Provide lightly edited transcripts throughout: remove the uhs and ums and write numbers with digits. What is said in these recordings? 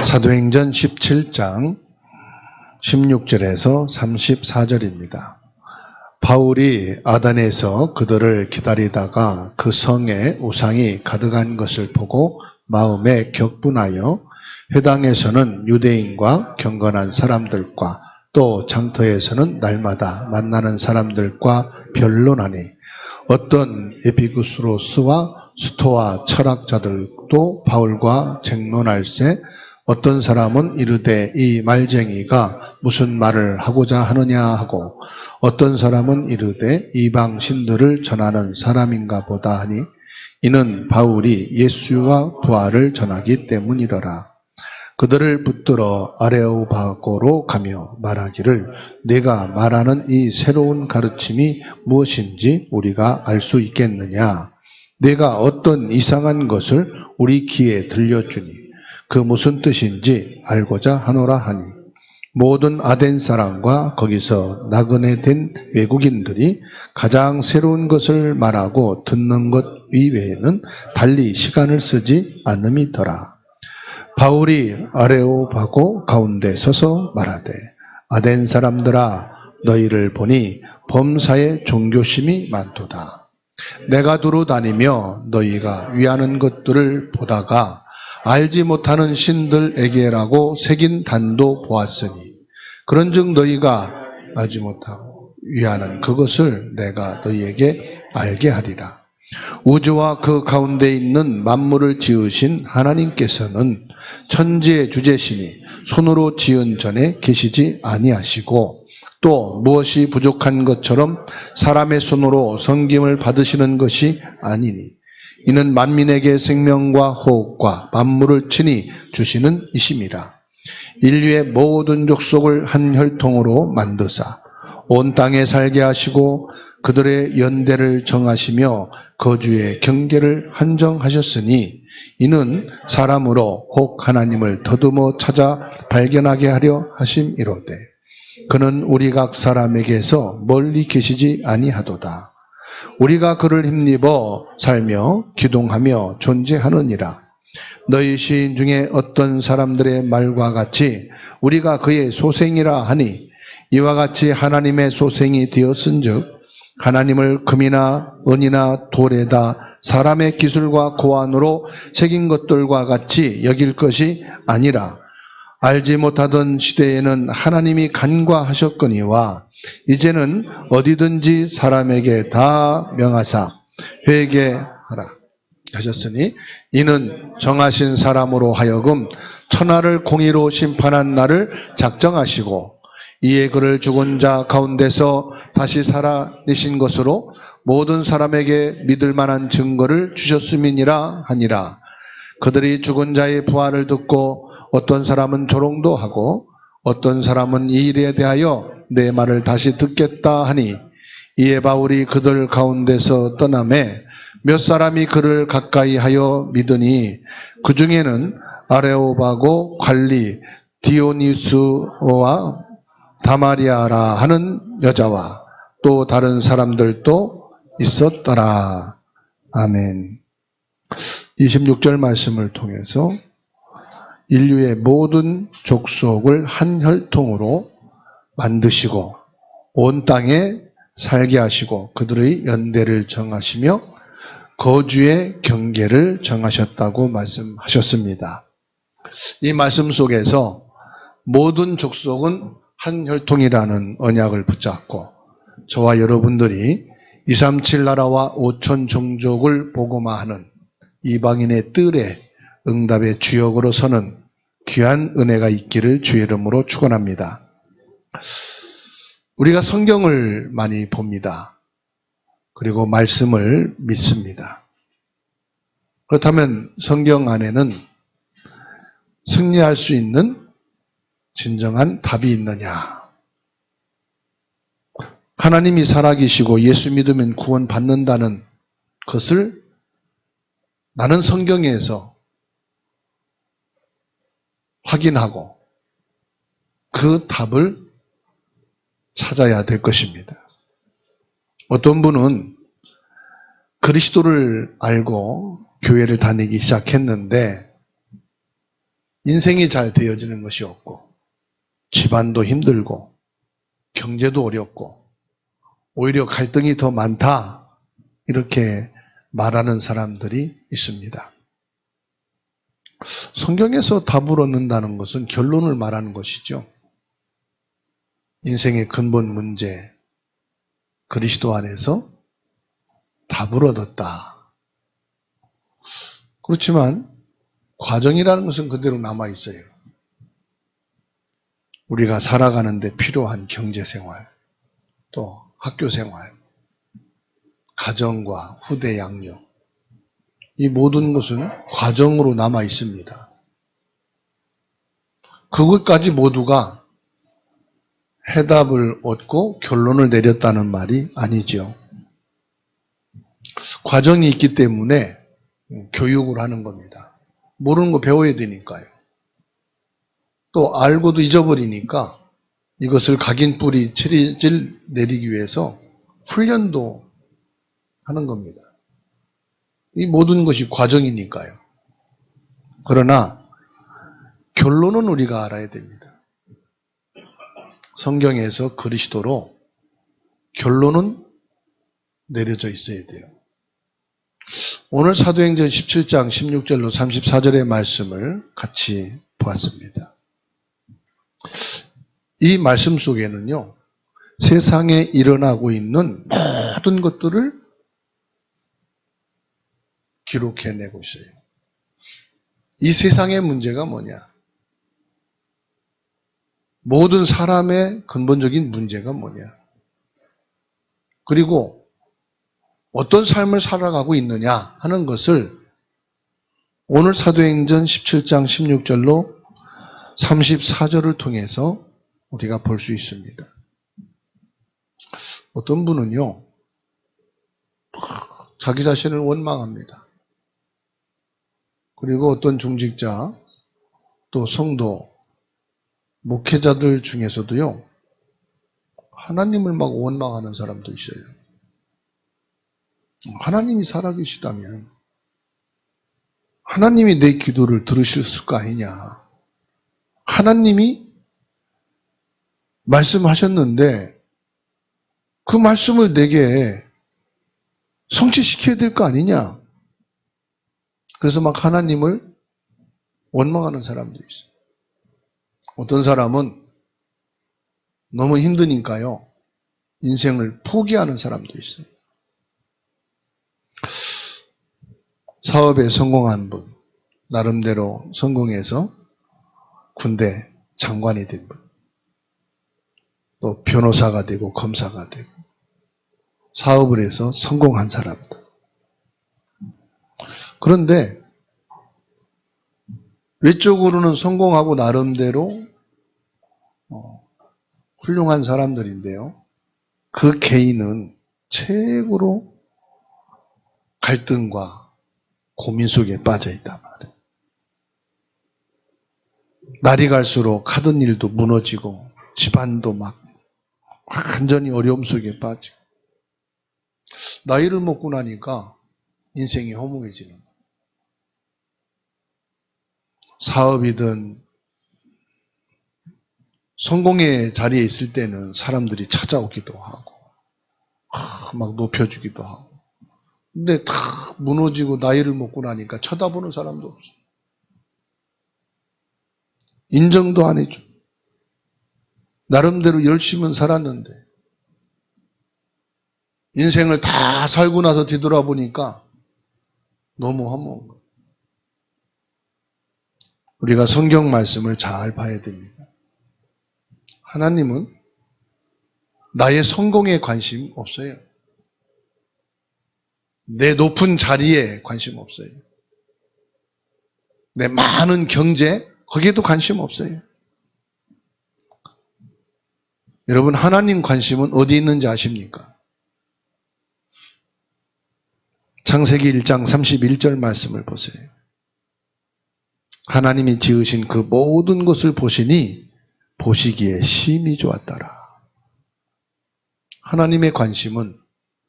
사도행전 17장 16절에서 34절입니다. 바울이 아단에서 그들을 기다리다가 그 성에 우상이 가득한 것을 보고 마음에 격분하여 회당에서는 유대인과 경건한 사람들과 또 장터에서는 날마다 만나는 사람들과 변론하니 어떤 에피구스로스와 수토와 철학자들도 바울과 쟁론할세 어떤 사람은 이르되 이 말쟁이가 무슨 말을 하고자 하느냐 하고 어떤 사람은 이르되 이방 신들을 전하는 사람인가 보다 하니 이는 바울이 예수와 부활을 전하기 때문이더라. 그들을 붙들어 아레오바고로 가며 말하기를 네가 말하는 이 새로운 가르침이 무엇인지 우리가 알 수 있겠느냐. 네가 어떤 이상한 것을 우리 귀에 들려주니 그 무슨 뜻인지 알고자 하노라 하니 모든 아덴 사람과 거기서 나그네 된 외국인들이 가장 새로운 것을 말하고 듣는 것 이외에는 달리 시간을 쓰지 않음이더라. 바울이 아레오바고 가운데 서서 말하되 아덴 사람들아 너희를 보니 범사에 종교심이 많도다. 내가 두루 다니며 너희가 위하는 것들을 보다가 알지 못하는 신들에게라고 새긴 단도 보았으니 그런즉 너희가 알지 못하고 위하는 그것을 내가 너희에게 알게 하리라. 우주와 그 가운데 있는 만물을 지으신 하나님께서는 천지의 주제시니 손으로 지은 전에 계시지 아니하시고 또 무엇이 부족한 것처럼 사람의 손으로 섬김을 받으시는 것이 아니니 이는 만민에게 생명과 호흡과 만물을 친히 주시는 이심이라. 인류의 모든 족속을 한 혈통으로 만드사 온 땅에 살게 하시고 그들의 연대를 정하시며 거주의 경계를 한정하셨으니 이는 사람으로 혹 하나님을 더듬어 찾아 발견하게 하려 하심이로되 그는 우리 각 사람에게서 멀리 계시지 아니하도다. 우리가 그를 힘입어 살며 기동하며 존재하느니라. 너희 시인 중에 어떤 사람들의 말과 같이 우리가 그의 소생이라 하니 이와 같이 하나님의 소생이 되었은즉 하나님을 금이나 은이나 돌에다 사람의 기술과 고안으로 새긴 것들과 같이 여길 것이 아니라 알지 못하던 시대에는 하나님이 간과하셨거니와 이제는 어디든지 사람에게 다 명하사 회개하라 하셨으니 이는 정하신 사람으로 하여금 천하를 공의로 심판한 날을 작정하시고 이에 그를 죽은 자 가운데서 다시 살아내신 것으로 모든 사람에게 믿을 만한 증거를 주셨음이니라 하니라. 그들이 죽은 자의 부활을 듣고 어떤 사람은 조롱도 하고 어떤 사람은 이 일에 대하여 내 말을 다시 듣겠다 하니 이에 바울이 그들 가운데서 떠나매 몇 사람이 그를 가까이 하여 믿으니 그 중에는 아레오바고 관리 디오니스와 다마리아라 하는 여자와 또 다른 사람들도 있었더라. 아멘. 26절 말씀을 통해서 인류의 모든 족속을 한 혈통으로 만드시고 온 땅에 살게 하시고 그들의 연대를 정하시며 거주의 경계를 정하셨다고 말씀하셨습니다. 이 말씀 속에서 모든 족속은 한 혈통이라는 언약을 붙잡고 저와 여러분들이 237 나라와 5천 종족을 복음화하는 이방인의 뜰에 응답의 주역으로 서는 귀한 은혜가 있기를 주의 이름으로 축원합니다. 우리가 성경을 많이 봅니다. 그리고 말씀을 믿습니다. 그렇다면 성경 안에는 승리할 수 있는 진정한 답이 있느냐? 하나님이 살아계시고 예수 믿으면 구원받는다는 것을 나는 성경에서 확인하고 그 답을 찾아야 될 것입니다. 어떤 분은 그리스도를 알고 교회를 다니기 시작했는데 인생이 잘 되어지는 것이 없고 집안도 힘들고 경제도 어렵고 오히려 갈등이 더 많다 이렇게 말하는 사람들이 있습니다. 성경에서 답을 얻는다는 것은 결론을 말하는 것이죠. 인생의 근본 문제, 그리스도 안에서 답을 얻었다. 그렇지만 과정이라는 것은 그대로 남아 있어요. 우리가 살아가는 데 필요한 경제생활, 또 학교생활, 가정과 후대 양육, 이 모든 것은 과정으로 남아 있습니다. 그것까지 모두가 해답을 얻고 결론을 내렸다는 말이 아니죠. 과정이 있기 때문에 교육을 하는 겁니다. 모르는 거 배워야 되니까요. 또 알고도 잊어버리니까 이것을 각인뿌리 체질 내리기 위해서 훈련도 하는 겁니다. 이 모든 것이 과정이니까요. 그러나 결론은 우리가 알아야 됩니다. 성경에서 그리스도로 결론은 내려져 있어야 돼요. 오늘 사도행전 17장 16절로 34절의 말씀을 같이 보았습니다. 이 말씀 속에는요, 세상에 일어나고 있는 모든 것들을 기록해내고 있어요. 이 세상의 문제가 뭐냐? 모든 사람의 근본적인 문제가 뭐냐? 그리고 어떤 삶을 살아가고 있느냐 하는 것을 오늘 사도행전 17장 16절로 34절을 통해서 우리가 볼 수 있습니다. 어떤 분은요, 자기 자신을 원망합니다. 그리고 어떤 중직자, 또 성도, 목회자들 중에서도요, 하나님을 막 원망하는 사람도 있어요. 하나님이 살아계시다면 하나님이 내 기도를 들으실 거 아니냐. 하나님이 말씀하셨는데 그 말씀을 내게 성취시켜야 될 거 아니냐. 그래서 막 하나님을 원망하는 사람도 있어요. 어떤 사람은 너무 힘드니까요, 인생을 포기하는 사람도 있어요. 사업에 성공한 분, 나름대로 성공해서 군대 장관이 된 분, 또 변호사가 되고 검사가 되고 사업을 해서 성공한 사람들. 그런데 외적으로는 성공하고 나름대로 훌륭한 사람들인데요, 그 개인은 최고로 갈등과 고민 속에 빠져 있단 말이에요. 날이 갈수록 하던 일도 무너지고 집안도 막 완전히 어려움 속에 빠지고, 나이를 먹고 나니까 인생이 허무해지는 거예요. 사업이든 성공의 자리에 있을 때는 사람들이 찾아오기도 하고 막 높여주기도 하고, 근데 다 무너지고 나이를 먹고 나니까 쳐다보는 사람도 없어. 인정도 안 해줘. 나름대로 열심히 살았는데 인생을 다 살고 나서 뒤돌아보니까 너무 허무한 거예요. 우리가 성경 말씀을 잘 봐야 됩니다. 하나님은 나의 성공에 관심 없어요. 내 높은 자리에 관심 없어요. 내 많은 경제, 거기에도 관심 없어요. 여러분, 하나님 관심은 어디 있는지 아십니까? 창세기 1장 31절 말씀을 보세요. 하나님이 지으신 그 모든 것을 보시니 보시기에 심히 좋았더라. 하나님의 관심은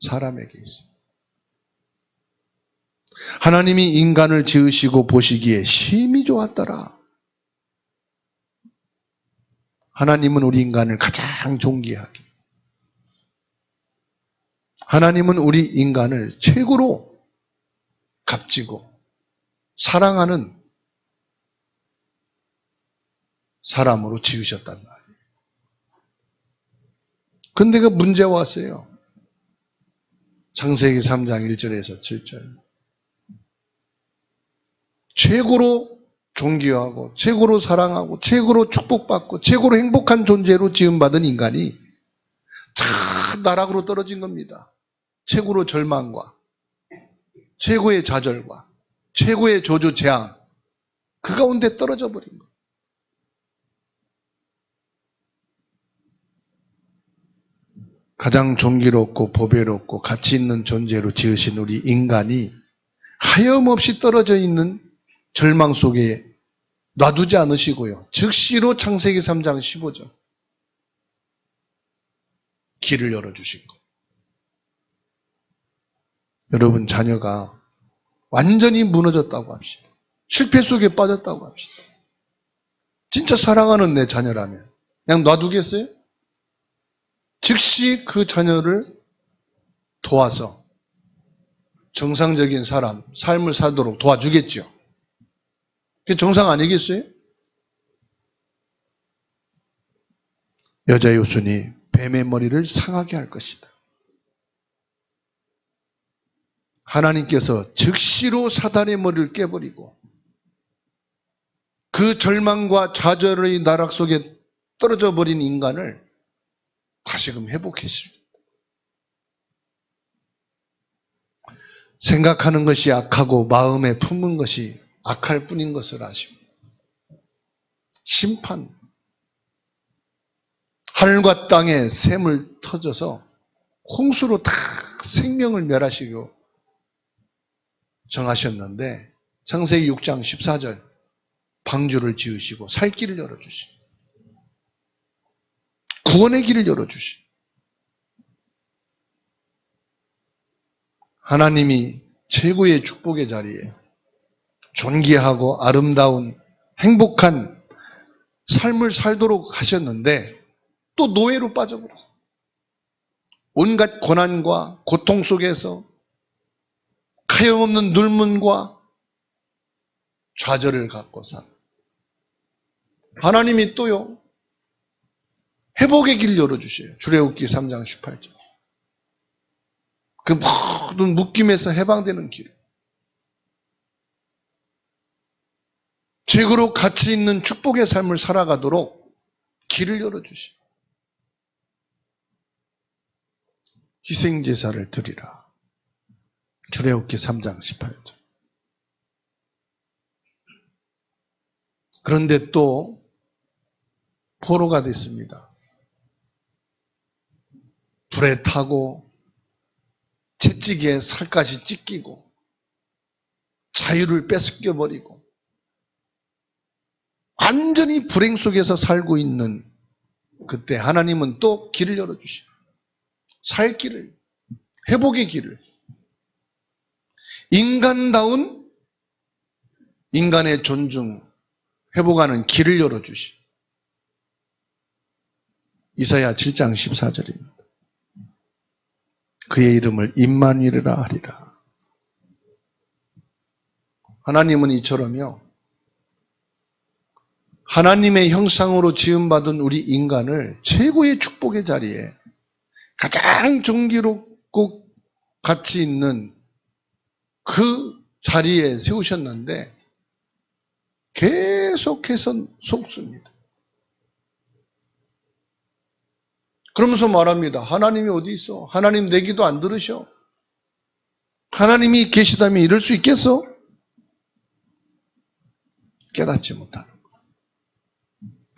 사람에게 있습니다. 하나님이 인간을 지으시고 보시기에 심히 좋았더라. 하나님은 우리 인간을 가장 존귀하게, 하나님은 우리 인간을 최고로 값지고 사랑하는 사람으로 지으셨단 말이에요. 근데 그 문제가 왔어요. 창세기 3장 1절에서 7절. 최고로 존귀하고 최고로 사랑하고 최고로 축복받고 최고로 행복한 존재로 지음받은 인간이 참 나락으로 떨어진 겁니다. 최고로 절망과 최고의 좌절과 최고의 저주 재앙, 그 가운데 떨어져 버린 거예요. 가장 존귀롭고 보배롭고 가치 있는 존재로 지으신 우리 인간이 하염없이 떨어져 있는 절망 속에 놔두지 않으시고요. 즉시로 창세기 3장 15절 길을 열어주신 거예요. 여러분 자녀가 완전히 무너졌다고 합시다. 실패 속에 빠졌다고 합시다. 진짜 사랑하는 내 자녀라면 그냥 놔두겠어요? 즉시 그 자녀를 도와서 정상적인 삶을 살도록 도와주겠죠. 그게 정상 아니겠어요? 여자 요순이 뱀의 머리를 상하게 할 것이다. 하나님께서 즉시로 사단의 머리를 깨버리고 그 절망과 좌절의 나락 속에 떨어져 버린 인간을 다시금 회복했습니다. 생각하는 것이 악하고 마음에 품은 것이 악할 뿐인 것을 아시고 심판, 하늘과 땅에 샘을 터져서 홍수로 다 생명을 멸하시고 정하셨는데 창세기 6장 14절 방주를 지으시고 살 길을 열어주시고 구원의 길을 열어주시고 하나님이 최고의 축복의 자리에 존귀하고 아름다운 행복한 삶을 살도록 하셨는데 또 노예로 빠져버렸어요. 온갖 고난과 고통 속에서 하염없는 눌문과 좌절을 갖고 산 하나님이 또요 회복의 길 열어주셔요. 출애굽기 3장 18절 그 모든 묶임에서 해방되는 길, 최고로 가치 있는 축복의 삶을 살아가도록 길을 열어주시고 희생제사를 드리라. 출애굽기 3장 18절. 그런데 또 포로가 됐습니다. 불에 타고 채찍에 살갗이 찢기고 자유를 뺏겨버리고 완전히 불행 속에서 살고 있는 그때 하나님은 또 길을 열어주시고 살 길을, 회복의 길을, 인간다운 인간의 존중, 회복하는 길을 열어주시고 이사야 7장 14절입니다. 그의 이름을 임마누엘이라 하리라. 하나님은 이처럼요 하나님의 형상으로 지음받은 우리 인간을 최고의 축복의 자리에 가장 존귀롭고 가치 있는 그 자리에 세우셨는데 계속해서 속습니다. 그러면서 말합니다. 하나님이 어디 있어? 하나님 내 기도 안 들으셔? 하나님이 계시다면 이럴 수 있겠어? 깨닫지 못하는 거.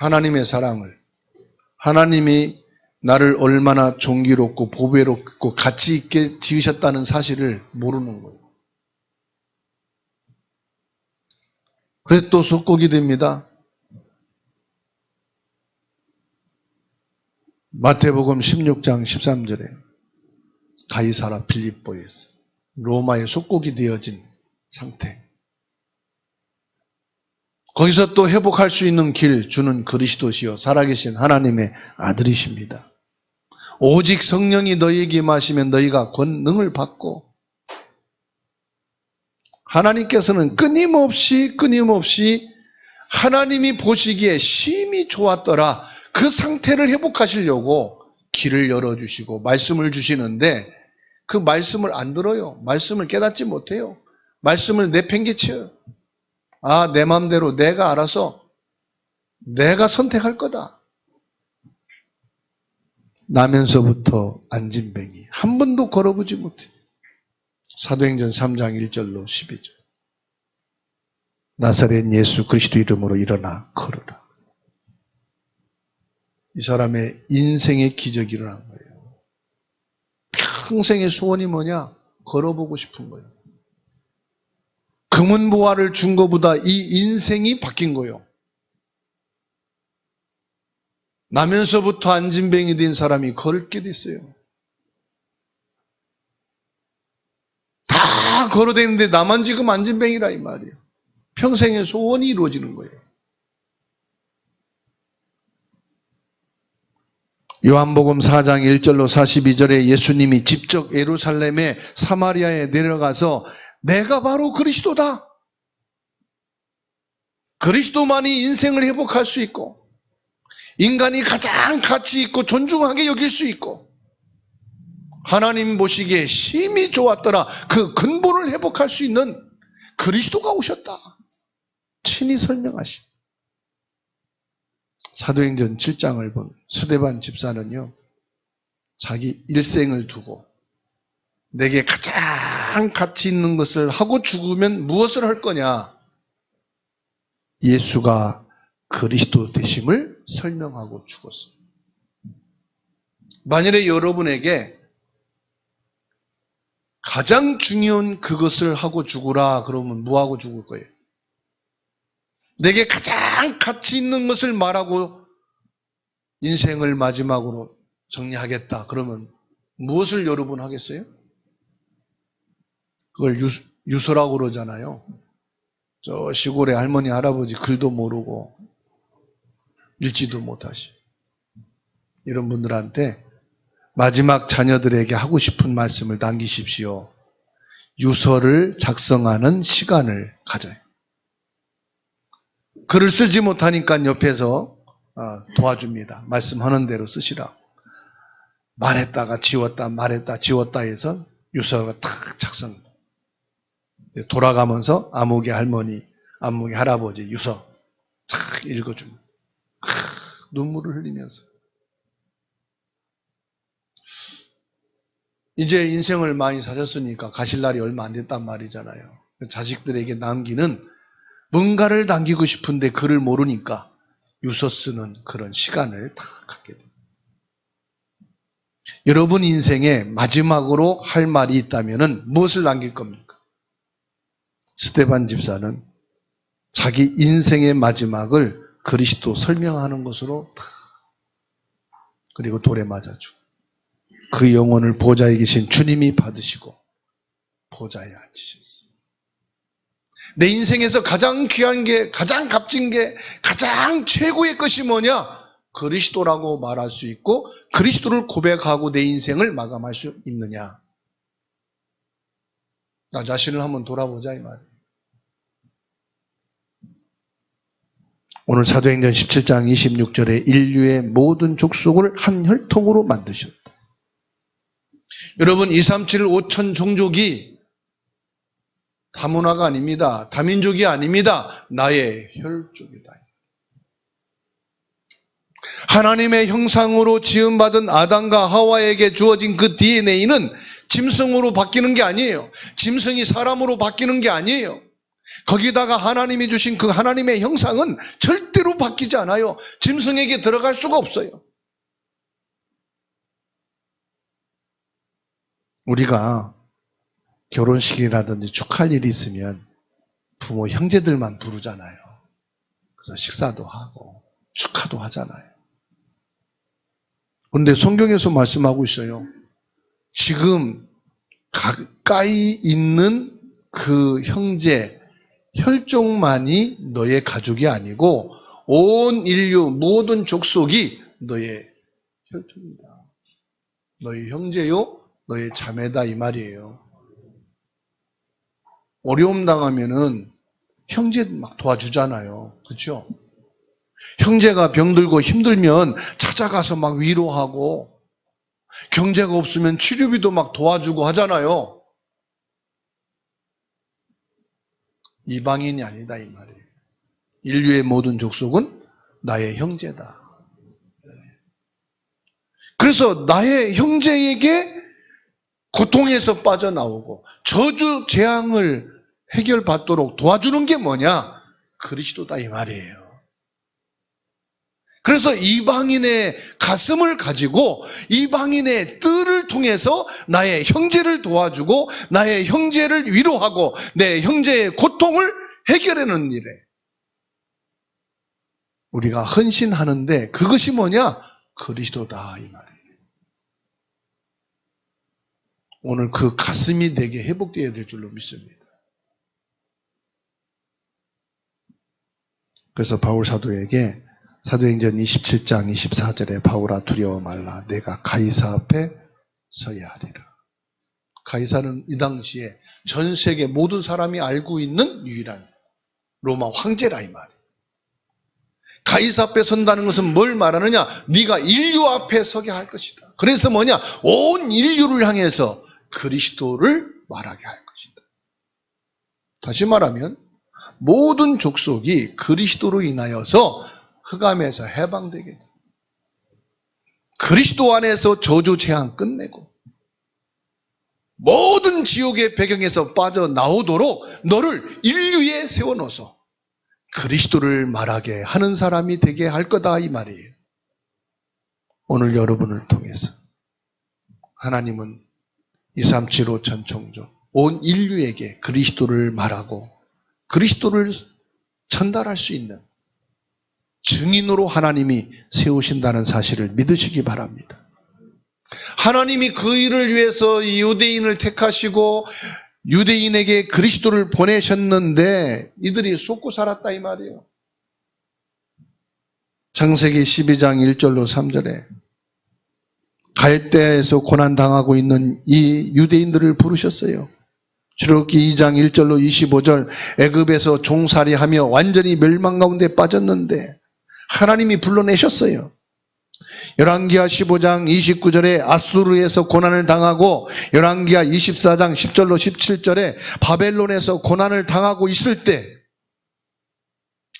하나님의 사랑을, 하나님이 나를 얼마나 존귀롭고 보배롭고 가치 있게 지으셨다는 사실을 모르는 거예요. 그래서 또 속곡이 됩니다. 마태복음 16장 13절에 가이사라 빌립보에서 로마의 속곡이 되어진 상태. 거기서 또 회복할 수 있는 길 주는 그리스도시요 살아계신 하나님의 아들이십니다. 오직 성령이 너희에게 임하시면 너희가 권능을 받고, 하나님께서는 끊임없이 하나님이 보시기에 심히 좋았더라 그 상태를 회복하시려고 길을 열어주시고 말씀을 주시는데, 그 말씀을 안 들어요. 말씀을 깨닫지 못해요. 말씀을 내팽개쳐요. 아, 내 마음대로 내가 알아서 내가 선택할 거다. 나면서부터 안진뱅이 한 번도 걸어보지 못해. 사도행전 3장 1절로 12절. 나사렛 예수 그리스도 이름으로 일어나 걸어라. 이 사람의 인생의 기적이 일어난 거예요. 평생의 소원이 뭐냐? 걸어보고 싶은 거예요. 금은보화를 준 것보다 이 인생이 바뀐 거예요. 나면서부터 안진뱅이 된 사람이 걸게 됐어요. 다 걸어대는데 나만 지금 안진뱅이라 이 말이에요. 평생의 소원이 이루어지는 거예요. 요한복음 4장 1절로 42절에 예수님이 직접 예루살렘에 사마리아에 내려가서 내가 바로 그리스도다. 그리스도만이 인생을 회복할 수 있고 인간이 가장 가치 있고 존중하게 여길 수 있고 하나님 보시기에 심히 좋았더라 그 근본을 회복할 수 있는 그리스도가 오셨다. 친히 설명하신 사도행전 7장을 본 스데반 집사는요, 자기 일생을 두고 내게 가장 가치 있는 것을 하고 죽으면 무엇을 할 거냐? 예수가 그리스도 되심을 설명하고 죽었어요. 만일에 여러분에게 가장 중요한 그것을 하고 죽으라 그러면 뭐하고 죽을 거예요? 내게 가장 가치 있는 것을 말하고 인생을 마지막으로 정리하겠다 그러면 무엇을 여러분 하겠어요? 그걸 유서라고 그러잖아요. 저 시골에 할머니 할아버지 글도 모르고 읽지도 못하시 이런 분들한테 마지막 자녀들에게 하고 싶은 말씀을 남기십시오. 유서를 작성하는 시간을 가져요. 글을 쓰지 못하니까 옆에서 도와줍니다. 말씀하는 대로 쓰시라고. 말했다가 지웠다 말했다 지웠다 해서 유서가 탁 작성. 돌아가면서 아무개 할머니 아무개 할아버지 유서 탁 읽어줍니다. 눈물을 흘리면서 이제 인생을 많이 사셨으니까 가실 날이 얼마 안 됐단 말이잖아요. 자식들에게 남기는 뭔가를 남기고 싶은데 글을 모르니까 유서 쓰는 그런 시간을 다 갖게 됩니다. 여러분 인생에 마지막으로 할 말이 있다면 무엇을 남길 겁니까? 스데반 집사는 자기 인생의 마지막을 그리스도 설명하는 것으로 다 그리고 돌에 맞아주고 그 영혼을 보좌에 계신 주님이 받으시고 보좌에 앉으셨어요. 내 인생에서 가장 귀한 게, 가장 값진 게, 가장 최고의 것이 뭐냐? 그리스도라고 말할 수 있고 그리스도를 고백하고 내 인생을 마감할 수 있느냐? 나 자신을 한번 돌아보자 이 말이에요. 오늘 사도행전 17장 26절에 인류의 모든 족속을 한 혈통으로 만드셨다. 여러분 237 5천 종족이 다문화가 아닙니다. 다민족이 아닙니다. 나의 혈족이다. 하나님의 형상으로 지음받은 아담과 하와에게 주어진 그 DNA는 짐승으로 바뀌는 게 아니에요. 짐승이 사람으로 바뀌는 게 아니에요. 거기다가 하나님이 주신 그 하나님의 형상은 절대로 바뀌지 않아요. 짐승에게 들어갈 수가 없어요. 우리가 결혼식이라든지 축하할 일이 있으면 부모 형제들만 부르잖아요. 그래서 식사도 하고 축하도 하잖아요. 그런데 성경에서 말씀하고 있어요. 지금 가까이 있는 그 형제, 혈족만이 너의 가족이 아니고 온 인류 모든 족속이 너의 혈족이다. 너의 형제요, 너의 자매다 이 말이에요. 어려움 당하면은 형제 막 도와주잖아요. 그렇죠? 형제가 병들고 힘들면 찾아가서 막 위로하고, 경제가 없으면 치료비도 막 도와주고 하잖아요. 이방인이 아니다 이 말이에요. 인류의 모든 족속은 나의 형제다. 그래서 나의 형제에게 고통에서 빠져나오고 저주 재앙을 해결받도록 도와주는 게 뭐냐? 그리스도다 이 말이에요. 그래서 이방인의 가슴을 가지고 이방인의 뜰을 통해서 나의 형제를 도와주고 나의 형제를 위로하고 내 형제의 고통을 해결하는 일에 우리가 헌신하는데, 그것이 뭐냐? 그리스도다 이 말이에요. 오늘 그 가슴이 내게 회복되어야 될 줄로 믿습니다. 그래서 바울 사도에게 사도행전 27장 24절에 바울아 두려워 말라, 내가 가이사 앞에 서야 하리라. 가이사는 이 당시에 전 세계 모든 사람이 알고 있는 유일한 로마 황제라 이 말이에요. 가이사 앞에 선다는 것은 뭘 말하느냐? 네가 인류 앞에 서게 할 것이다. 그래서 뭐냐? 온 인류를 향해서 그리스도를 말하게 할 것이다. 다시 말하면 모든 족속이 그리스도로 인하여서 흑암에서 해방되게 돼. 그리스도 안에서 저주 재앙 끝내고 모든 지옥의 배경에서 빠져나오도록 너를 인류에 세워놓아서 그리스도를 말하게 하는 사람이 되게 할 거다 이 말이에요. 오늘 여러분을 통해서 하나님은 237 전총조 온 인류에게 그리스도를 말하고 그리스도를 전달할 수 있는 증인으로 하나님이 세우신다는 사실을 믿으시기 바랍니다. 하나님이 그 일을 위해서 유대인을 택하시고 유대인에게 그리스도를 보내셨는데 이들이 속고 살았다 이 말이에요. 창세기 12장 1절로 3절에 갈대아에서 고난당하고 있는 이 유대인들을 부르셨어요. 출애굽기 2장 1절로 25절 애굽에서 종살이하며 완전히 멸망 가운데 빠졌는데 하나님이 불러내셨어요. 열왕기하 15장 29절에 아수르에서 고난을 당하고 열왕기하 24장 10절로 17절에 바벨론에서 고난을 당하고 있을 때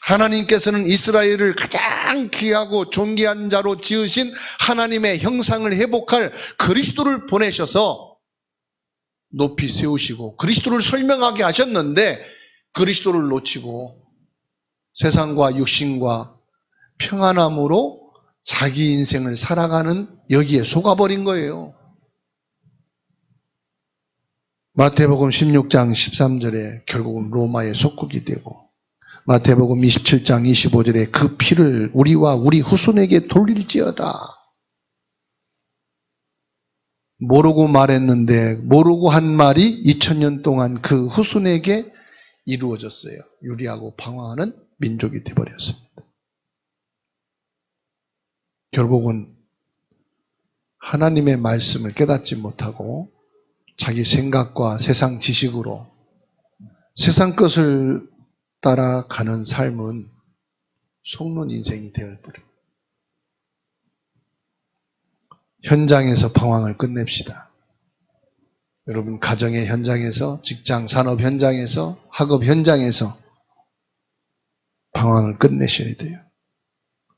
하나님께서는 이스라엘을 가장 귀하고 존귀한 자로 지으신 하나님의 형상을 회복할 그리스도를 보내셔서 높이 세우시고 그리스도를 설명하게 하셨는데 그리스도를 놓치고 세상과 육신과 평안함으로 자기 인생을 살아가는 여기에 속아버린 거예요. 마태복음 16장 13절에 결국은 로마의 속국이 되고 마태복음 27장 25절에 그 피를 우리와 우리 후손에게 돌릴지어다. 모르고 말했는데 모르고 한 말이 2000년 동안 그 후손에게 이루어졌어요. 유리하고 방황하는 민족이 되어버렸습니다. 결국은 하나님의 말씀을 깨닫지 못하고 자기 생각과 세상 지식으로 세상 것을 따라가는 삶은 속는 인생이 되어버려요. 현장에서 방황을 끝냅시다. 여러분 가정의 현장에서, 직장 산업 현장에서, 학업 현장에서 방황을 끝내셔야 돼요.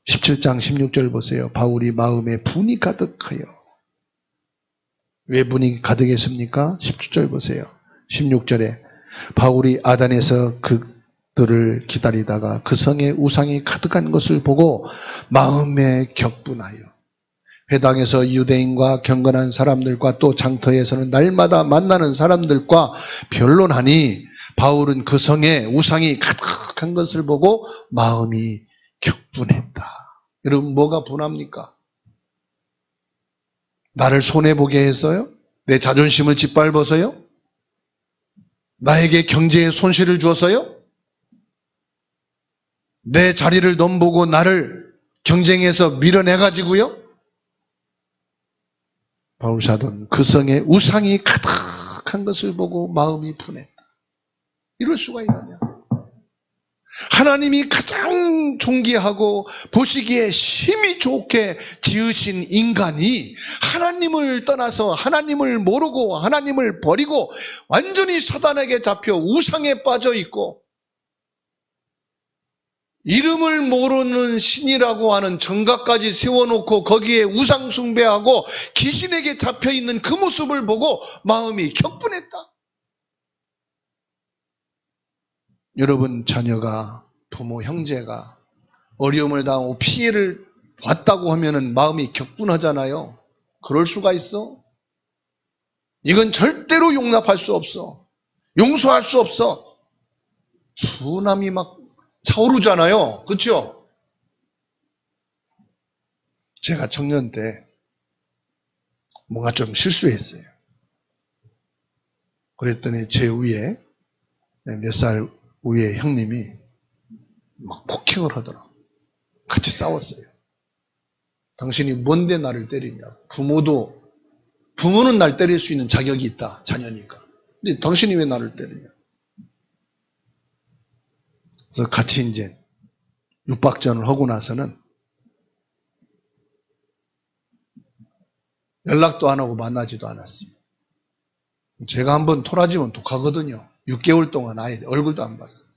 17장 16절 보세요. 바울이 마음에 분이 가득하여. 왜 분이 가득했습니까? 17절 보세요. 16절에 바울이 아단에서 그들을 기다리다가 그 성에 우상이 가득한 것을 보고 마음에 격분하여 회당에서 유대인과 경건한 사람들과 또 장터에서는 날마다 만나는 사람들과 변론하니 바울은 그 성에 우상이 가득한 것을 보고 마음이 격분했다. 여러분 뭐가 분합니까? 나를 손해보게 해서요? 내 자존심을 짓밟아서요? 나에게 경제에 손실을 주어서요? 내 자리를 넘보고 나를 경쟁해서 밀어내가지고요. 바울 사도는 그 성에 우상이 가득한 것을 보고 마음이 분했다. 이럴 수가 있느냐? 하나님이 가장 존귀하고 보시기에 심히 좋게 지으신 인간이 하나님을 떠나서 하나님을 모르고 하나님을 버리고 완전히 사단에게 잡혀 우상에 빠져 있고 이름을 모르는 신이라고 하는 정각까지 세워놓고 거기에 우상 숭배하고 귀신에게 잡혀있는 그 모습을 보고 마음이 격분했다. 여러분 자녀가 부모 형제가 어려움을 당하고 피해를 봤다고 하면은 마음이 격분하잖아요. 그럴 수가 있어? 이건 절대로 용납할 수 없어. 용서할 수 없어. 분함이 막 차오르잖아요. 그렇죠? 제가 청년 때 뭔가 좀 실수했어요. 그랬더니 제 위에 몇 살 위에 형님이 막 폭행을 하더라고. 같이 싸웠어요. 당신이 뭔데 나를 때리냐. 부모는 날 때릴 수 있는 자격이 있다. 자녀니까. 근데 당신이 왜 나를 때리냐. 그래서 같이 이제 육박전을 하고 나서는 연락도 안 하고 만나지도 않았어요. 제가 한번 토라지면 독하거든요. 6개월 동안 아예 얼굴도 안 봤어요.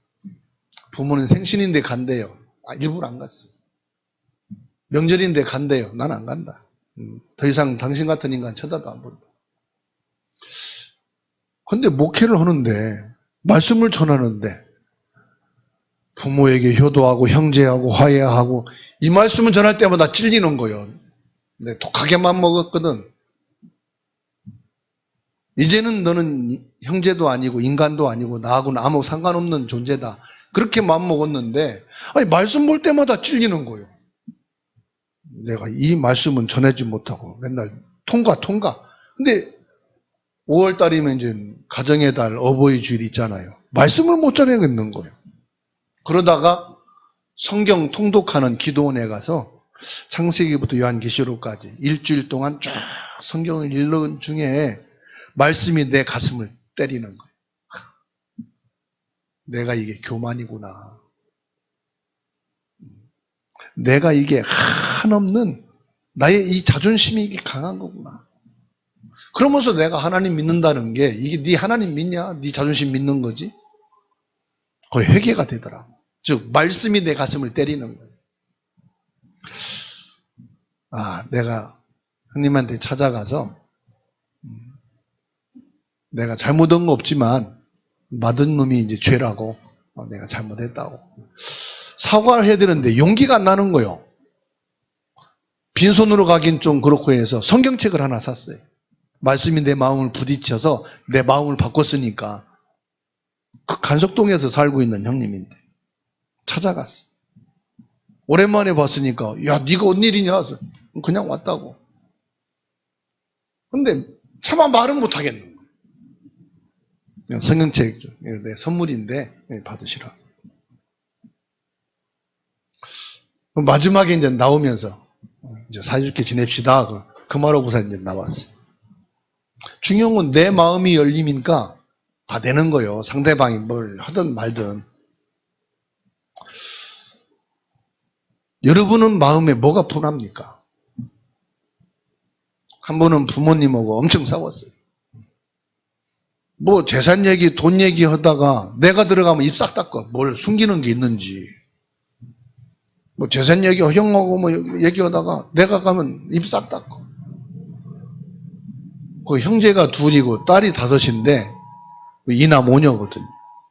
부모는 생신인데 간대요. 일부러 안 갔어요. 명절인데 간대요. 난 안 간다. 더 이상 당신 같은 인간 쳐다도 안 본다. 근데 목회를 하는데 말씀을 전하는데 부모에게 효도하고 형제하고 화해하고 이 말씀을 전할 때마다 찔리는 거예요. 근데 독하게만 먹었거든. 이제는 너는 형제도 아니고 인간도 아니고 나하고는 아무 상관없는 존재다. 그렇게 마음먹었는데 말씀 볼 때마다 찔리는 거예요. 내가 이 말씀은 전하지 못하고 맨날 통과. 근데 5월 달이면 이제 가정의 달 어버이 주일 있잖아요. 말씀을 못 전하겠는 거예요. 그러다가 성경 통독하는 기도원에 가서 창세기부터 요한계시록까지 일주일 동안 쫙 성경을 읽는 중에 말씀이 내 가슴을 때리는 거예요. 내가 이게 교만이구나. 내가 이게 한없는 나의 이 자존심이 이게 강한 거구나. 그러면서 내가 하나님 믿는다는 게 이게 네 하나님 믿냐? 네 자존심 믿는 거지? 거의 회개가 되더라고. 즉 말씀이 내 가슴을 때리는 거예요. 내가 형님한테 찾아가서 내가 잘못한 거 없지만 맞은 놈이 이제 죄라고 내가 잘못했다고 사과를 해야 되는데 용기가 안 나는 거예요. 빈손으로 가긴 좀 그렇고 해서 성경책을 하나 샀어요. 말씀이 내 마음을 부딪혀서 내 마음을 바꿨으니까 그 간석동에서 살고 있는 형님인데 찾아갔어. 오랜만에 봤으니까 야 네가 어떤 일이냐? 그냥 왔다고. 근데 차마 말은 못 하겠는 거예요. 성경책 내 선물인데 받으시라. 마지막에 이제 나오면서 이제 사이좋게 지냅시다. 그 말하고서 이제 나왔어요. 중요한 건 내 마음이 열리니까 다 되는 거예요. 상대방이 뭘 하든 말든. 여러분은 마음에 뭐가 분합니까? 한 번은 부모님하고 엄청 싸웠어요. 뭐 재산 얘기, 돈 얘기 하다가 내가 들어가면 입 싹 닫고 뭘 숨기는 게 있는지. 뭐 재산 얘기 형하고 뭐 얘기하다가 내가 가면 입 싹 닫고. 그 형제가 둘이고 딸이 5인데 이남 5녀거든요.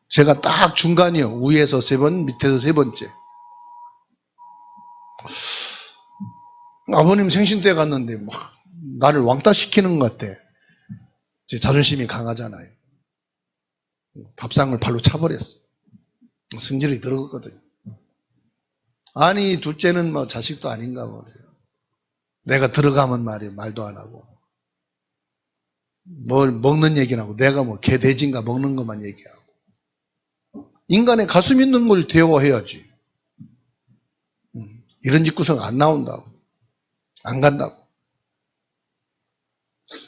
제가 딱 중간이요. 위에서 3번, 밑에서 3번째. 아버님 생신 때 갔는데 막 나를 왕따 시키는 것 같아. 제 자존심이 강하잖아요. 밥상을 발로 차버렸어. 승질이 들어갔거든요. 아니 둘째는 뭐 자식도 아닌가 보네요. 내가 들어가면 말도 안 하고 뭘 먹는 얘기는 하고 내가 뭐 개 돼지인가 먹는 것만 얘기하고. 인간의 가슴 있는 걸 대화해야지. 이런 집구석 안 나온다고. 안 간다고.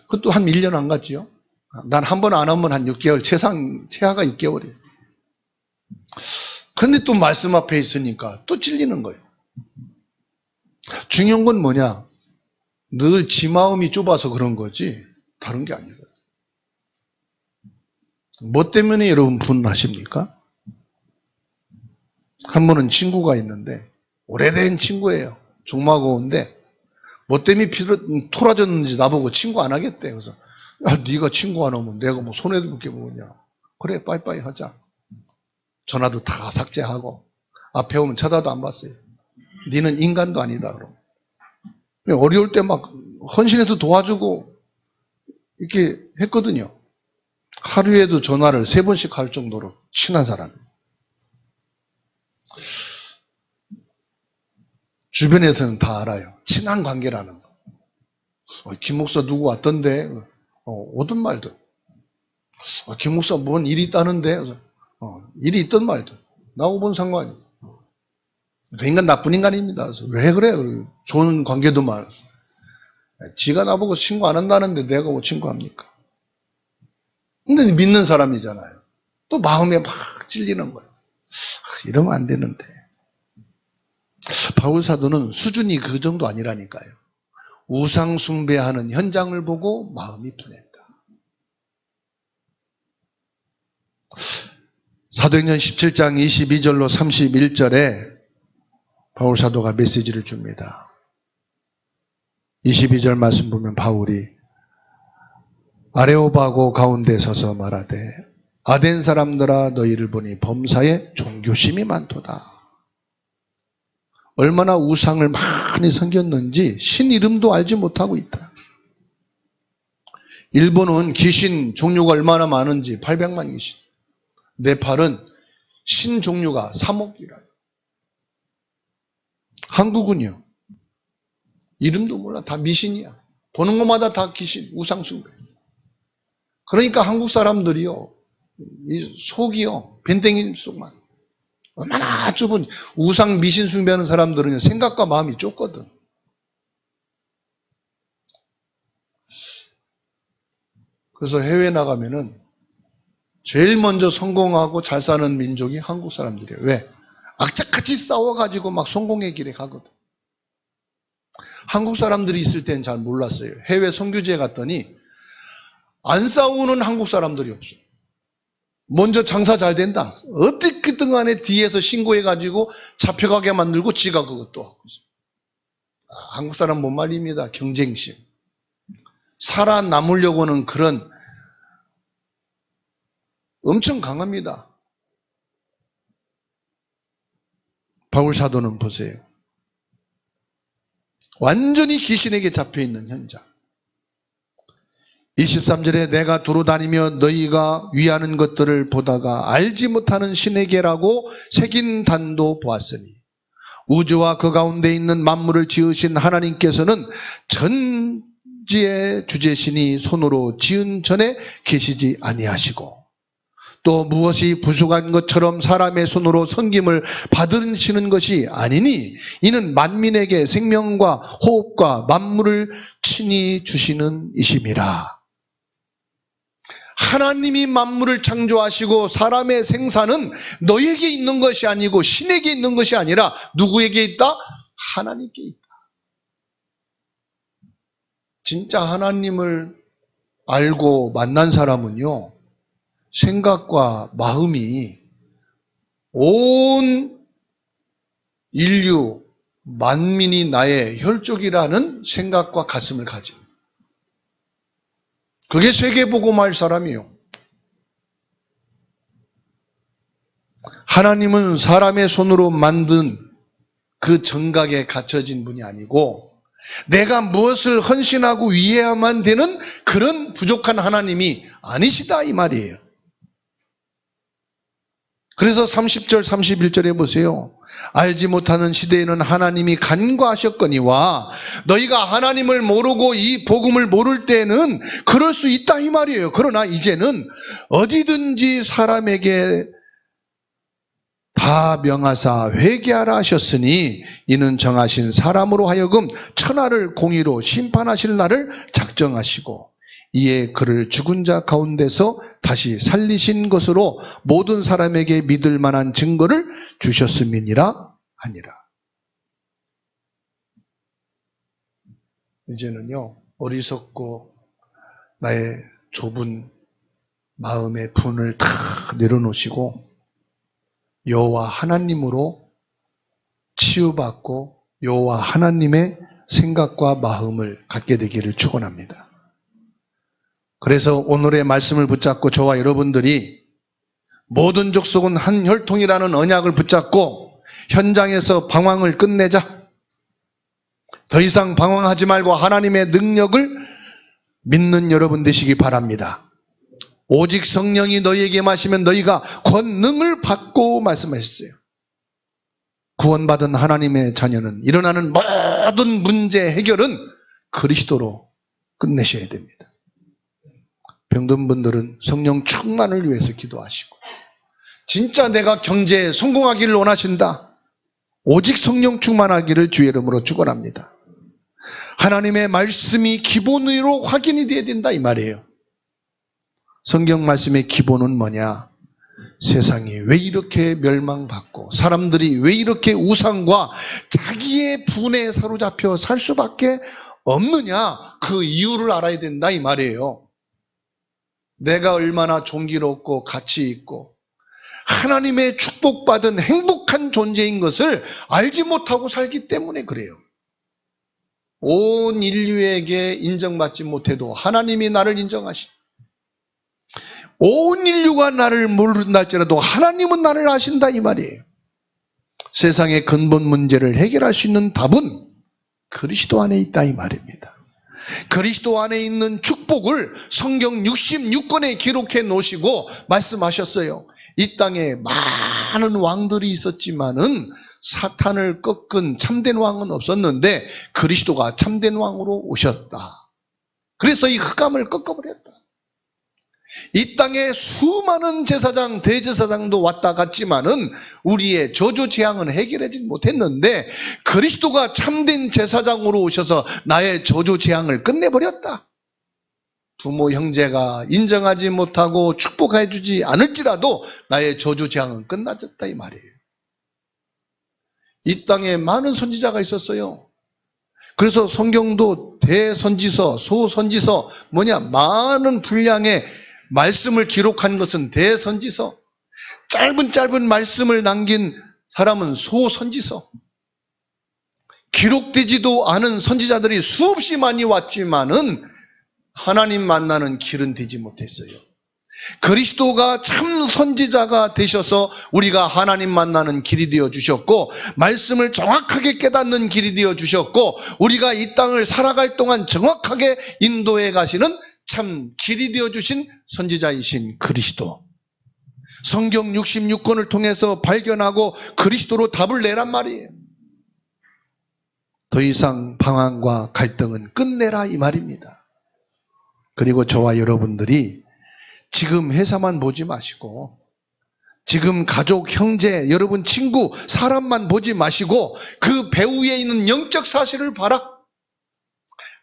그것도 한 1년 안 갔지요. 난 한 번 안 하면 한 6개월, 최하가 6개월이에요. 근데 또 말씀 앞에 있으니까 또 찔리는 거예요. 중요한 건 뭐냐? 늘 지 마음이 좁아서 그런 거지 다른 게 아니거든요. 뭐 때문에 여러분 분하십니까? 한 번은 친구가 있는데 오래된 친구예요. 종마고인데 뭐 때문에 토라졌는지 나보고 친구 안 하겠대. 그래서 야, 네가 친구 안 하면 내가 뭐 손해도 볼게 뭐냐. 그래, 빠이빠이 하자. 전화도 다 삭제하고 앞에 오면 쳐다도 안 봤어요. 니는 인간도 아니다. 그럼 어려울 때 막 헌신해서 도와주고 이렇게 했거든요. 하루에도 전화를 3번씩 할 정도로 친한 사람. 주변에서는 다 알아요. 친한 관계라는 거. 김 목사 누구 왔던데? 오든 말든. 김 목사 뭔 일이 있다는데? 그래서, 일이 있든 말든. 나하고 뭔 상관이. 그 인간 나쁜 인간입니다. 그래서 왜 그래? 좋은 관계도 많아서. 지가 나보고 친구 안 한다는데 내가 뭐 친구합니까? 근데 믿는 사람이잖아요. 또 마음에 막 찔리는 거예요. 이러면 안 되는데. 바울 사도는 수준이 그 정도 아니라니까요. 우상 숭배하는 현장을 보고 마음이 분했다. 사도행전 17장 22절로 31절에 바울 사도가 메시지를 줍니다. 22절 말씀 보면 바울이 아레오바고 가운데 서서 말하되 아덴 사람들아 너희를 보니 범사에 종교심이 많도다. 얼마나 우상을 많이 섬겼는지 신 이름도 알지 못하고 있다. 일본은 귀신 종류가 얼마나 많은지 800만 귀신. 네팔은 신 종류가 3억이라. 한국은요. 이름도 몰라. 다 미신이야. 보는 것마다 다 귀신, 우상 숭배. 그러니까 한국 사람들이요. 이 속이요. 밴댕이 속만. 얼마나 좁은 우상 미신 숭배하는 사람들은 생각과 마음이 좁거든. 그래서 해외 나가면은 제일 먼저 성공하고 잘 사는 민족이 한국 사람들이에요. 왜? 악착같이 싸워가지고 막 성공의 길에 가거든. 한국 사람들이 있을 때는 잘 몰랐어요. 해외 선교지에 갔더니 안 싸우는 한국 사람들이 없어요. 먼저 장사 잘 된다. 어떻게든 간에 뒤에서 신고해가지고 잡혀가게 만들고 지가 그것도 하고 있어요. 한국 사람 못 말립니다. 경쟁심. 살아남으려고 하는 그런 엄청 강합니다. 바울 사도는 보세요. 완전히 귀신에게 잡혀있는 현장. 23절에 내가 두루 다니며 너희가 위하는 것들을 보다가 알지 못하는 신에게라고 새긴 단도 보았으니 우주와 그 가운데 있는 만물을 지으신 하나님께서는 전지의 주제신이 손으로 지은 전에 계시지 아니하시고 또 무엇이 부족한 것처럼 사람의 손으로 섬김을 받으시는 것이 아니니 이는 만민에게 생명과 호흡과 만물을 친히 주시는 이심이라. 하나님이 만물을 창조하시고 사람의 생사는 너에게 있는 것이 아니고 신에게 있는 것이 아니라 누구에게 있다? 하나님께 있다. 진짜 하나님을 알고 만난 사람은요, 생각과 마음이 온 인류, 만민이 나의 혈족이라는 생각과 가슴을 가집니다. 그게 세계복음할 사람이요. 하나님은 사람의 손으로 만든 그 정각에 갇혀진 분이 아니고 내가 무엇을 헌신하고 위해야만 되는 그런 부족한 하나님이 아니시다 이 말이에요. 그래서 30절 31절에 보세요. 알지 못하는 시대에는 하나님이 간과하셨거니와 너희가 하나님을 모르고 이 복음을 모를 때는 그럴 수 있다 이 말이에요. 그러나 이제는 어디든지 사람에게 다 명하사 회개하라 하셨으니 이는 정하신 사람으로 하여금 천하를 공의로 심판하실 날을 작정하시고 이에 그를 죽은 자 가운데서 다시 살리신 것으로 모든 사람에게 믿을 만한 증거를 주셨음이니라 하니라. 이제는요, 어리석고 나의 좁은 마음의 분을 다 내려놓으시고 여호와 하나님으로 치유받고 여호와 하나님의 생각과 마음을 갖게 되기를 축원합니다. 그래서 오늘의 말씀을 붙잡고 저와 여러분들이 모든 족속은 한 혈통이라는 언약을 붙잡고 현장에서 방황을 끝내자. 더 이상 방황하지 말고 하나님의 능력을 믿는 여러분 되시기 바랍니다. 오직 성령이 너희에게 마시면 너희가 권능을 받고 말씀하셨어요. 구원받은 하나님의 자녀는 일어나는 모든 문제 해결은 그리스도로 끝내셔야 됩니다. 병든 분들은 성령 충만을 위해서 기도하시고, 진짜 내가 경제에 성공하기를 원하신다, 오직 성령 충만하기를 주의 이름으로 축원합니다. 하나님의 말씀이 기본으로 확인이 되어야 된다 이 말이에요. 성경 말씀의 기본은 뭐냐? 세상이 왜 이렇게 멸망받고 사람들이 왜 이렇게 우상과 자기의 분에 사로잡혀 살 수밖에 없느냐? 그 이유를 알아야 된다 이 말이에요. 내가 얼마나 존귀롭고 가치 있고 하나님의 축복받은 행복한 존재인 것을 알지 못하고 살기 때문에 그래요. 온 인류에게 인정받지 못해도 하나님이 나를 인정하신, 온 인류가 나를 모른다 할지라도 하나님은 나를 아신다 이 말이에요. 세상의 근본 문제를 해결할 수 있는 답은 그리스도 안에 있다 이 말입니다. 그리스도 안에 있는 축복을 성경 66권에 기록해 놓으시고 말씀하셨어요. 이 땅에 많은 왕들이 있었지만은 사탄을 꺾은 참된 왕은 없었는데 그리스도가 참된 왕으로 오셨다. 그래서 이 흑암을 꺾어버렸다. 이 땅에 수많은 제사장, 대제사장도 왔다 갔지만은 우리의 저주 재앙은 해결하지 못했는데 그리스도가 참된 제사장으로 오셔서 나의 저주 재앙을 끝내버렸다. 부모 형제가 인정하지 못하고 축복해 주지 않을지라도 나의 저주 재앙은 끝나졌다 이 말이에요. 이 땅에 많은 선지자가 있었어요. 그래서 성경도 대선지서, 소선지서, 많은 분량의 말씀을 기록한 것은 대선지서, 짧은 말씀을 남긴 사람은 소선지서. 기록되지도 않은 선지자들이 수없이 많이 왔지만은 하나님 만나는 길은 되지 못했어요. 그리스도가 참 선지자가 되셔서 우리가 하나님 만나는 길이 되어 주셨고, 말씀을 정확하게 깨닫는 길이 되어 주셨고, 우리가 이 땅을 살아갈 동안 정확하게 인도해 가시는 참 길이 되어 주신 선지자이신 그리스도. 성경 66권을 통해서 발견하고 그리스도로 답을 내란 말이에요. 더 이상 방황과 갈등은 끝내라 이 말입니다. 그리고 저와 여러분들이 지금 회사만 보지 마시고, 지금 가족, 형제, 여러분 친구, 사람만 보지 마시고 그 배후에 있는 영적 사실을 봐라.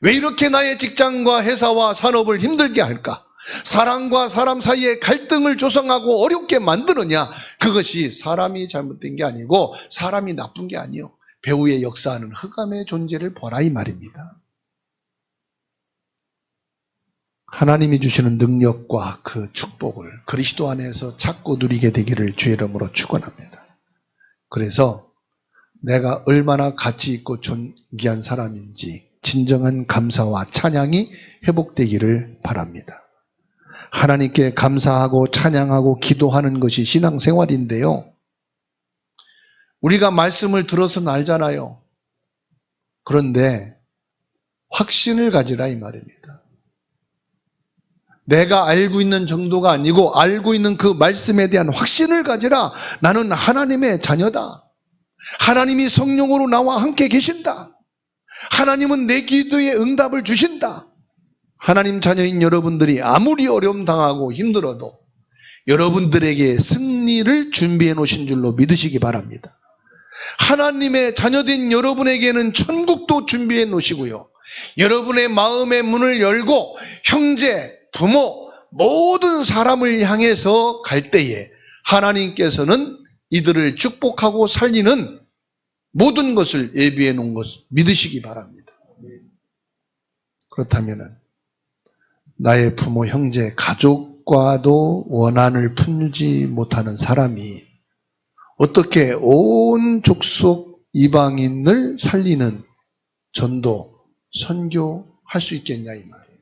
왜 이렇게 나의 직장과 회사와 산업을 힘들게 할까? 사람과 사람 사이에 갈등을 조성하고 어렵게 만드느냐? 그것이 사람이 잘못된 게 아니고 사람이 나쁜 게 아니요, 배후에 역사하는 흑암의 존재를 보라 이 말입니다. 하나님이 주시는 능력과 그 축복을 그리스도 안에서 찾고 누리게 되기를 주의 이름으로 축원합니다. 그래서 내가 얼마나 가치 있고 존귀한 사람인지 진정한 감사와 찬양이 회복되기를 바랍니다. 하나님께 감사하고 찬양하고 기도하는 것이 신앙생활인데요, 우리가 말씀을 들어서는 알잖아요. 그런데 확신을 가지라 이 말입니다. 내가 알고 있는 정도가 아니고 알고 있는 그 말씀에 대한 확신을 가지라. 나는 하나님의 자녀다. 하나님이 성령으로 나와 함께 계신다. 하나님은 내 기도에 응답을 주신다. 하나님 자녀인 여러분들이 아무리 어려움 당하고 힘들어도 여러분들에게 승리를 준비해 놓으신 줄로 믿으시기 바랍니다. 하나님의 자녀된 여러분에게는 천국도 준비해 놓으시고요. 여러분의 마음의 문을 열고 형제, 부모, 모든 사람을 향해서 갈 때에 하나님께서는 이들을 축복하고 살리는 모든 것을 예비해 놓은 것을 믿으시기 바랍니다. 그렇다면 나의 부모, 형제, 가족과도 원한을 풀지 못하는 사람이 어떻게 온 족속 이방인을 살리는 전도, 선교할 수 있겠냐 이 말이에요.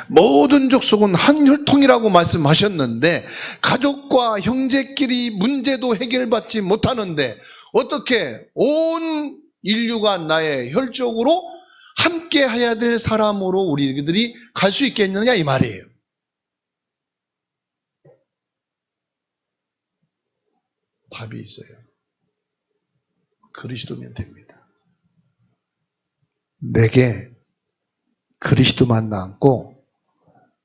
모든 족속은 한 혈통이라고 말씀하셨는데 가족과 형제끼리 문제도 해결받지 못하는데 어떻게 온 인류가 나의 혈족으로 함께 해야 될 사람으로 우리들이 갈 수 있겠느냐 이 말이에요. 답이 있어요. 그리스도면 됩니다. 내게 그리스도만 남고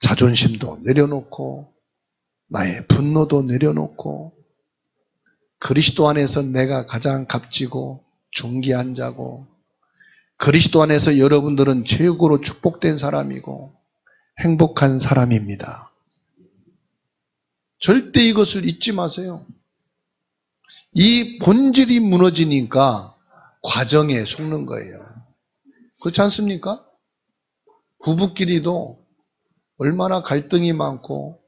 자존심도 내려놓고 나의 분노도 내려놓고 그리스도 안에서 내가 가장 값지고 존귀한 자고 그리스도 안에서 여러분들은 최고로 축복된 사람이고 행복한 사람입니다. 절대 이것을 잊지 마세요. 이 본질이 무너지니까 과정에 속는 거예요. 그렇지 않습니까? 부부끼리도 얼마나 갈등이 많고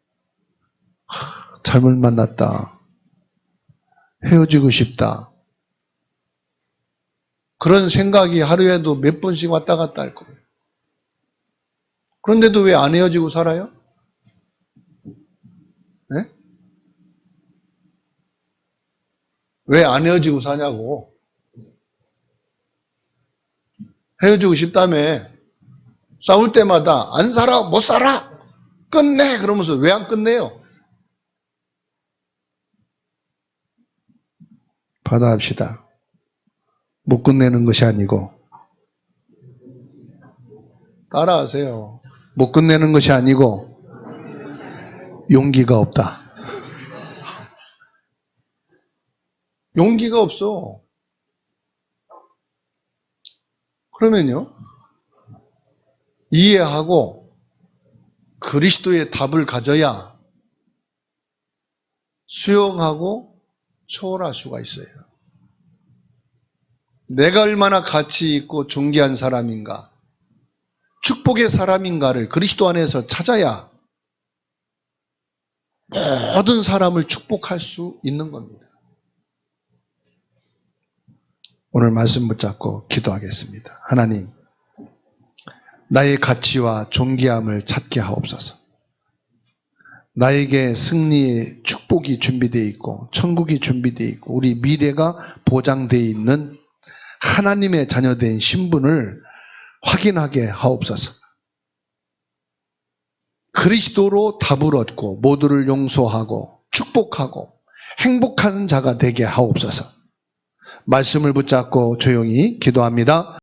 잘못 만났다, 헤어지고 싶다, 그런 생각이 하루에도 몇 번씩 왔다 갔다 할 거예요. 그런데도 왜 안 헤어지고 살아요? 네? 왜 안 헤어지고 사냐고. 헤어지고 싶다며. 싸울 때마다 안 살아, 못 살아, 끝내 그러면서 왜 안 끝내요? 받아합시다. 못 끝내는 것이 아니고 따라하세요. 못 끝내는 것이 아니고 용기가 없다. 용기가 없어. 그러면요, 이해하고 그리스도의 답을 가져야 수용하고 초월할 수가 있어요. 내가 얼마나 가치 있고 존귀한 사람인가, 축복의 사람인가를 그리스도 안에서 찾아야 모든 사람을 축복할 수 있는 겁니다. 오늘 말씀 붙잡고 기도하겠습니다. 하나님, 나의 가치와 존귀함을 찾게 하옵소서. 나에게 승리의 축복이 준비되어 있고 천국이 준비되어 있고 우리 미래가 보장되어 있는 하나님의 자녀된 신분을 확인하게 하옵소서. 그리스도로 답을 얻고 모두를 용서하고 축복하고 행복한 자가 되게 하옵소서. 말씀을 붙잡고 조용히 기도합니다.